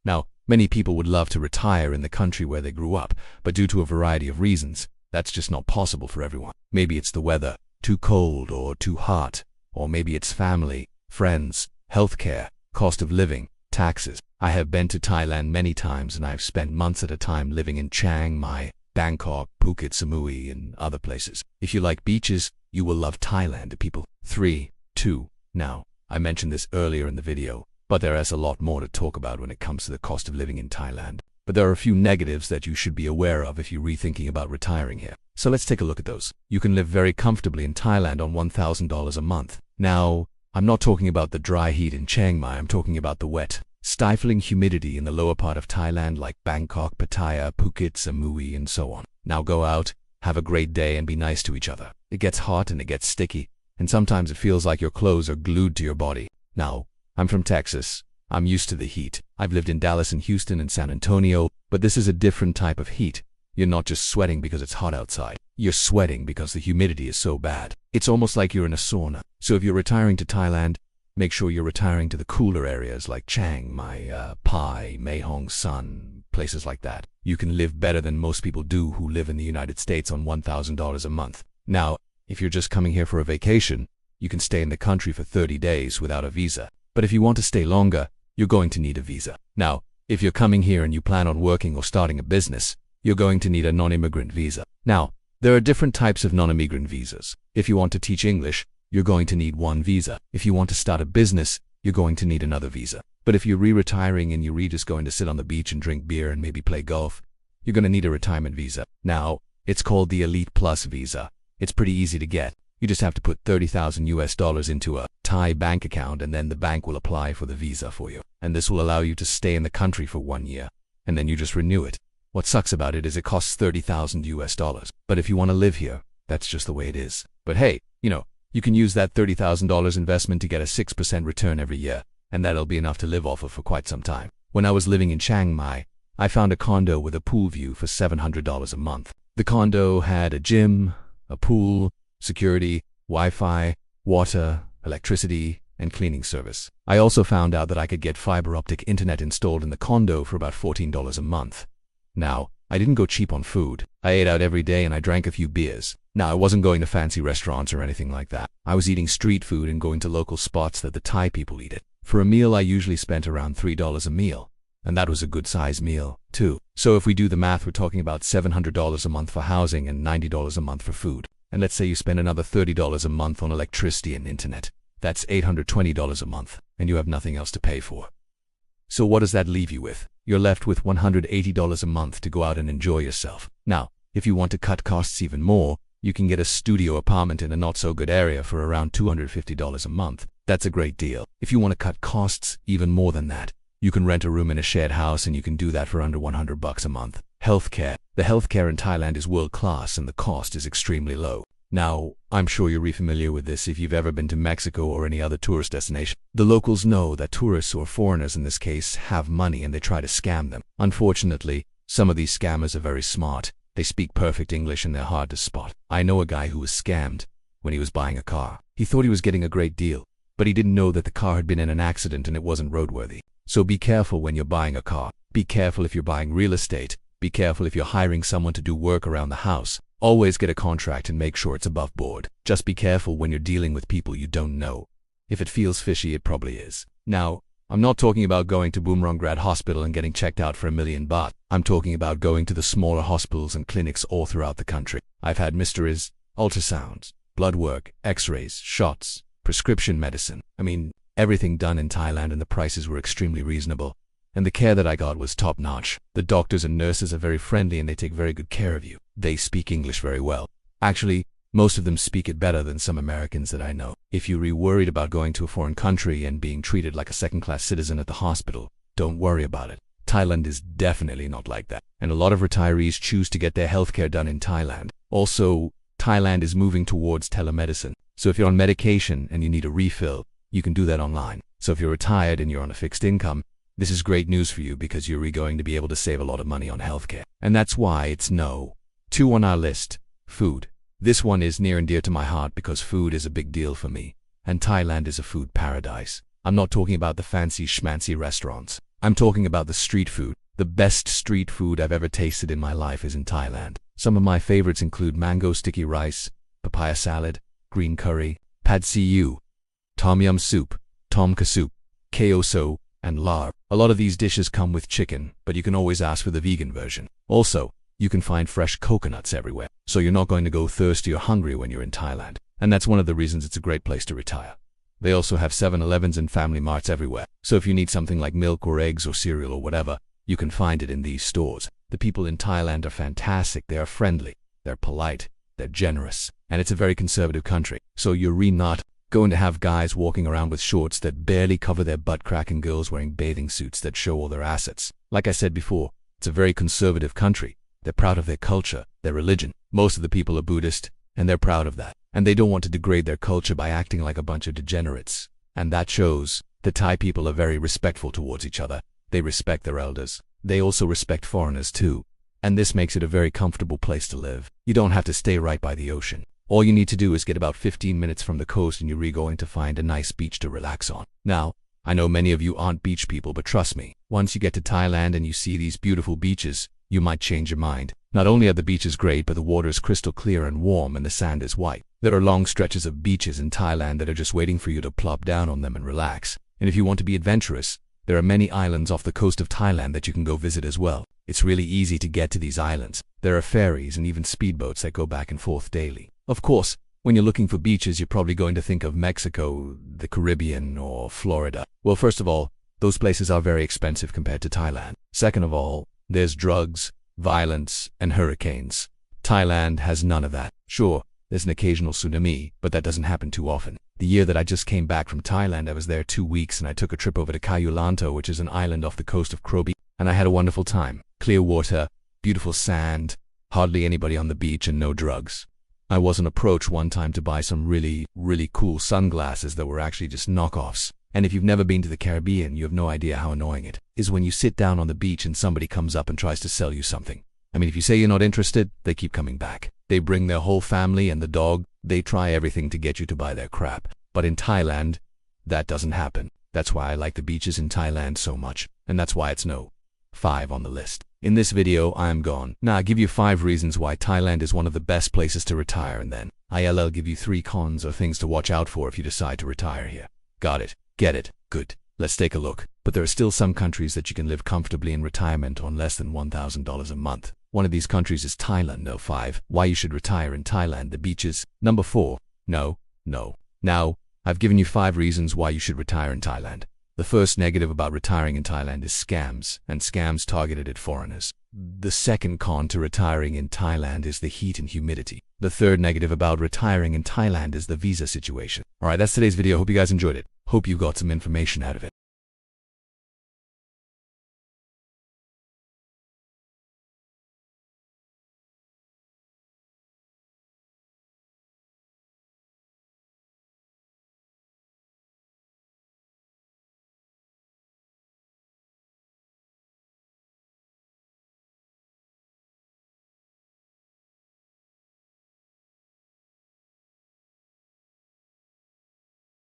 Now, many people would love to retire in the country where they grew up, but due to a variety of reasons, that's just not possible for everyone. Maybe it's the weather, too cold or too hot, or maybe it's family, friends, healthcare, cost of living, taxes. I have been to Thailand many times and I've spent months at a time living in Chiang Mai, Bangkok, Phuket, Samui, and other places. If you like beaches, you will love Thailand, people. 3, 2. Now, I mentioned this earlier in the video, but there is a lot more to talk about when it comes to the cost of living in Thailand. But there are a few negatives that you should be aware of if you're rethinking about retiring here. So let's take a look at those. You can live very comfortably in Thailand on $1,000 a month. Now, I'm not talking about the dry heat in Chiang Mai, I'm talking about the wet, stifling humidity in the lower part of Thailand like Bangkok, Pattaya, Phuket, Samui, and so on. Now go out, have a great day, and be nice to each other. It gets hot and it gets sticky, and sometimes it feels like your clothes are glued to your body. Now, I'm from Texas. I'm used to the heat. I've lived in Dallas and Houston and San Antonio, but this is a different type of heat. You're not just sweating because it's hot outside. You're sweating because the humidity is so bad. It's almost like you're in a sauna. So if you're retiring to Thailand, make sure you're retiring to the cooler areas like Chiang Mai, Pai, Mae Hong Son, places like that. You can live better than most people do who live in the United States on $1,000 a month. Now, if you're just coming here for a vacation, you can stay in the country for 30 days without a visa. But if you want to stay longer, you're going to need a visa. Now, if you're coming here and you plan on working or starting a business, you're going to need a non-immigrant visa. Now, there are different types of non-immigrant visas. If you want to teach English, you're going to need one visa. If you want to start a business, you're going to need another visa. But if you're re-retiring and you're just going to sit on the beach and drink beer and maybe play golf, you're going to need a retirement visa. Now, it's called the Elite Plus visa. It's pretty easy to get. You just have to put $30,000 into a Thai bank account and then the bank will apply for the visa for you. And this will allow you to stay in the country for 1 year. And then you just renew it. What sucks about it is it costs $30,000. But if you want to live here, that's just the way it is. But hey, you can use that $30,000 investment to get a 6% return every year, and that'll be enough to live off of for quite some time. When I was living in Chiang Mai, I found a condo with a pool view for $700 a month. The condo had a gym, a pool, security, Wi-Fi, water, electricity, and cleaning service. I also found out that I could get fiber optic internet installed in the condo for about $14 a month. Now, I didn't go cheap on food. I ate out every day and I drank a few beers. Now, I wasn't going to fancy restaurants or anything like that. I was eating street food and going to local spots that the Thai people eat at. For a meal, I usually spent around $3 a meal. And that was a good size meal, too. So if we do the math, we're talking about $700 a month for housing and $90 a month for food. And let's say you spend another $30 a month on electricity and internet. That's $820 a month, and you have nothing else to pay for. So what does that leave you with? You're left with $180 a month to go out and enjoy yourself. Now, if you want to cut costs even more, you can get a studio apartment in a not-so-good area for around $250 a month. That's a great deal. If you want to cut costs even more than that, you can rent a room in a shared house and you can do that for under $100 a month. Healthcare. The healthcare in Thailand is world-class and the cost is extremely low. Now, I'm sure you're familiar with this if you've ever been to Mexico or any other tourist destination. The locals know that tourists, or foreigners in this case, have money and they try to scam them. Unfortunately, some of these scammers are very smart. They speak perfect English and they're hard to spot. I know a guy who was scammed when he was buying a car. He thought he was getting a great deal, but he didn't know that the car had been in an accident and it wasn't roadworthy. So be careful when you're buying a car. Be careful if you're buying real estate. Be careful if you're hiring someone to do work around the house. Always get a contract and make sure it's above board. Just be careful when you're dealing with people you don't know. If it feels fishy, it probably is. Now, I'm not talking about going to Bumrungrad Hospital and getting checked out for $1 million baht. I'm talking about going to the smaller hospitals and clinics all throughout the country. I've had mysteries, ultrasounds, blood work, x-rays, shots, prescription medicine. I mean, everything done in Thailand, and the prices were extremely reasonable. And the care that I got was top-notch. The doctors and nurses are very friendly and they take very good care of you. They speak English very well. Actually, most of them speak it better than some Americans that I know. If you're worried about going to a foreign country and being treated like a second-class citizen at the hospital, don't worry about it. Thailand is definitely not like that. And a lot of retirees choose to get their healthcare done in Thailand. Also, Thailand is moving towards telemedicine. So if you're on medication and you need a refill, you can do that online. So if you're retired and you're on a fixed income, this is great news for you because you're going to be able to save a lot of money on healthcare. And that's why it's no. 2 on our list. Food. This one is near and dear to my heart because food is a big deal for me. And Thailand is a food paradise. I'm not talking about the fancy schmancy restaurants. I'm talking about the street food. The best street food I've ever tasted in my life is in Thailand. Some of my favorites include mango sticky rice, papaya salad, green curry, pad see ew, tom yum soup, tom kha soup, ko so, and lar. A lot of these dishes come with chicken, but you can always ask for the vegan version. Also, you can find fresh coconuts everywhere, so you're not going to go thirsty or hungry when you're in Thailand. And that's one of the reasons it's a great place to retire. They also have 7-Elevens and Family Marts everywhere, so if you need something like milk or eggs or cereal or whatever, you can find it in these stores. The people in Thailand are fantastic. They are friendly, they're polite, they're generous, and it's a very conservative country. So you're really not going to have guys walking around with shorts that barely cover their butt crack and girls wearing bathing suits that show all their assets. Like I said before, it's a very conservative country. They're proud of their culture, their religion. Most of the people are Buddhist, and they're proud of that. And they don't want to degrade their culture by acting like a bunch of degenerates. And that shows. The Thai people are very respectful towards each other. They respect their elders. They also respect foreigners too. And this makes it a very comfortable place to live. You don't have to stay right by the ocean. All you need to do is get about 15 minutes from the coast and you're really going to find a nice beach to relax on. Now, I know many of you aren't beach people, but trust me, once you get to Thailand and you see these beautiful beaches, you might change your mind. Not only are the beaches great, but the water is crystal clear and warm and the sand is white. There are long stretches of beaches in Thailand that are just waiting for you to plop down on them and relax. And if you want to be adventurous, there are many islands off the coast of Thailand that you can go visit as well. It's really easy to get to these islands. There are ferries and even speedboats that go back and forth daily. Of course, when you're looking for beaches, you're probably going to think of Mexico, the Caribbean, or Florida. Well, first of all, those places are very expensive compared to Thailand. Second of all, there's drugs, violence, and hurricanes. Thailand has none of that. Sure, there's an occasional tsunami, but that doesn't happen too often. The year that I just came back from Thailand, I was there 2 weeks and I took a trip over to Kayulanto, which is an island off the coast of Krabi, and I had a wonderful time. Clear water, beautiful sand, hardly anybody on the beach, and no drugs. I wasn't approached one time to buy some really cool sunglasses that were actually just knockoffs. And if you've never been to the Caribbean, you have no idea how annoying it is when you sit down on the beach and somebody comes up and tries to sell you something. I mean, if you say you're not interested, they keep coming back. They bring their whole family and the dog. They try everything to get you to buy their crap. But in Thailand, that doesn't happen. That's why I like the beaches in Thailand so much. And that's why it's no 5 on the list. In this video, I am gone. Now, I'll give you 5 reasons why Thailand is one of the best places to retire, and then I'll give you 3 cons or things to watch out for if you decide to retire here. Got it? Get it? Good. Let's take a look. But there are still some countries that you can live comfortably in retirement on less than $1,000 a month. One of these countries is Thailand. No. 5. Why you should retire in Thailand. The beaches. Number 4. No. Now, I've given you 5 reasons why you should retire in Thailand. The first negative about retiring in Thailand is scams, and scams targeted at foreigners. The second con to retiring in Thailand is the heat and humidity. The third negative about retiring in Thailand is the visa situation. Alright, that's today's video. Hope you guys enjoyed it. Hope you got some information out of it.